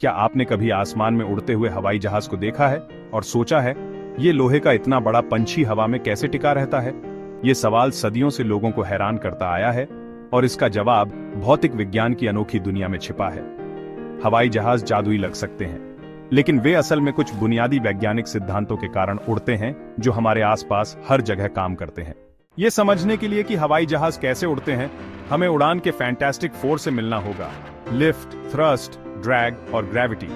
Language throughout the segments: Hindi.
क्या आपने कभी आसमान में उड़ते हुए हवाई जहाज को देखा है और सोचा है, ये लोहे का इतना बड़ा पंछी हवा में कैसे टिका रहता है? ये सवाल सदियों से लोगों को हैरान करता आया है और इसका जवाब भौतिक विज्ञान की अनोखी दुनिया में छिपा है। हवाई जहाज जादुई लग सकते हैं, लेकिन वे असल में कुछ बुनियादी वैज्ञानिक सिद्धांतों के कारण उड़ते हैं जो हमारे आसपास हर जगह काम करते हैं। ये समझने के लिए कि हवाई जहाज कैसे उड़ते हैं, हमें उड़ान के फैंटास्टिक फोर से मिलना होगा। लिफ्ट, थ्रस्ट, ड्रैग और ग्रेविटी,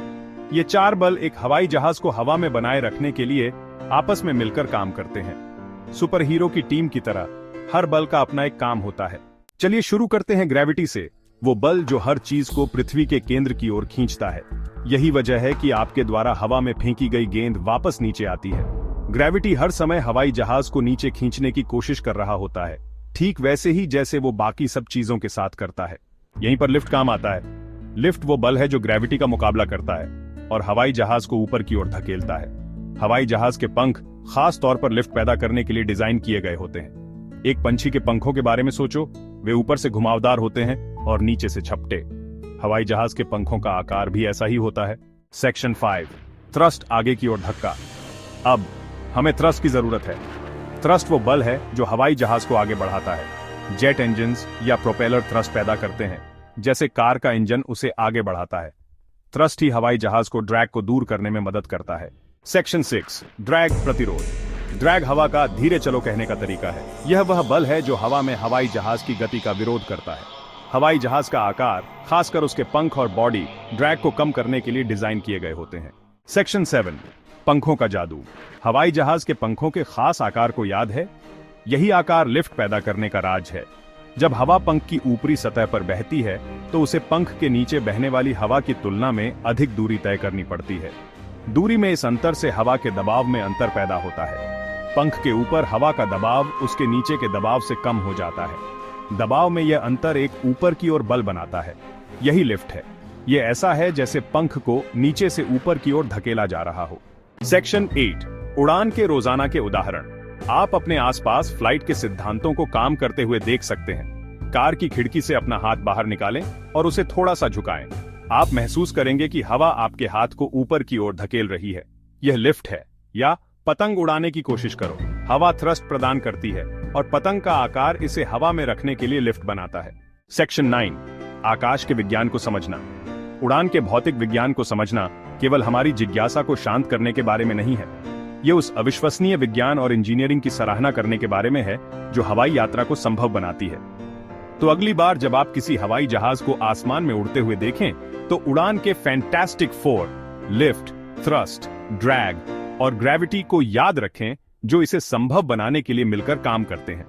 ये चार बल एक हवाई जहाज को हवा में बनाए रखने के लिए आपस में मिलकर काम करते हैं। सुपर हीरो की टीम की तरह हर बल का अपना एक काम होता है। चलिए शुरू करते हैं ग्रेविटी से, वो बल जो हर चीज को पृथ्वी के केंद्र की ओर खींचता है। यही वजह है कि आपके द्वारा हवा में फेंकी गई गेंद वापस नीचे आती है। ग्रेविटी हर समय हवाई जहाज को नीचे खींचने की कोशिश कर रहा होता है, ठीक वैसे ही जैसे वो बाकी सब चीजों के साथ करता है। यहीं पर लिफ्ट काम आता है। लिफ्ट वो बल है जो ग्रेविटी का मुकाबला करता है और हवाई जहाज को ऊपर की ओर धकेलता है। हवाई जहाज के पंख खास तौर पर लिफ्ट पैदा करने के लिए डिजाइन किए गए होते हैं। एक पंछी के पंखों के बारे में सोचो, वे ऊपर से घुमावदार होते हैं और नीचे से छपटे। हवाई जहाज के पंखों का आकार भी ऐसा ही होता है। सेक्शन 5, थ्रस्ट, आगे की ओर धक्का। अब हमें थ्रस्ट की जरूरत है। थ्रस्ट वो बल है जो हवाई जहाज को आगे बढ़ाता है। जेट इंजन्स या प्रोपेलर थ्रस्ट पैदा करते हैं, जैसे कार का इंजन उसे आगे बढ़ाता है। थ्रस्ट ही हवाई जहाज को ड्रैग को दूर करने में मदद करता है। सेक्शन 6, ड्रैग, प्रतिरोध। ड्रैग हवा का धीरे चलो कहने का तरीका है। यह वह बल है जो हवा में हवाई जहाज की गति का विरोध करता है। हवाई जहाज का आकार, खासकर उसके पंख और बॉडी, ड्रैग को कम करने के लिए डिजाइन किए गए होते हैं। सेक्शन 7, पंखों का जादू। हवाई जहाज के पंखों के खास आकार को याद है? यही आकार लिफ्ट पैदा करने का राज है। जब हवा पंख की ऊपरी सतह पर बहती है तो उसे पंख के नीचे बहने वाली हवा की तुलना में अधिक दूरी तय करनी पड़ती है। दूरी में इस अंतर से हवा के दबाव में अंतर पैदा होता है। पंख के ऊपर हवा का दबाव उसके नीचे के दबाव से कम हो जाता है। दबाव में यह अंतर एक ऊपर की ओर बल बनाता है। यही लिफ्ट है। यह ऐसा है जैसे पंख को नीचे से ऊपर की ओर धकेला जा रहा हो। सेक्शन 8, उड़ान के रोजाना के उदाहरण। आप अपने आसपास फ्लाइट के सिद्धांतों को काम करते हुए देख सकते हैं। कार की खिड़की से अपना हाथ बाहर निकालें और उसे थोड़ा सा झुकाएं। आप महसूस करेंगे कि हवा आपके हाथ को ऊपर की ओर धकेल रही है। यह लिफ्ट है। या पतंग उड़ाने की कोशिश करो। हवा थ्रस्ट प्रदान करती है और पतंग का आकार इसे हवा में रखने के लिए लिफ्ट बनाता है। सेक्शन 9, आकाश के विज्ञान को समझना। उड़ान के भौतिक विज्ञान को समझना केवल हमारी जिज्ञासा को शांत करने के बारे में नहीं है। ये उस अविश्वसनीय विज्ञान और इंजीनियरिंग की सराहना करने के बारे में है जो हवाई यात्रा को संभव बनाती है। तो अगली बार जब आप किसी हवाई जहाज को आसमान में उड़ते हुए देखें, तो उड़ान के fantastic four, lift, thrust, drag और ग्रेविटी को याद रखें, जो इसे संभव बनाने के लिए मिलकर काम करते हैं।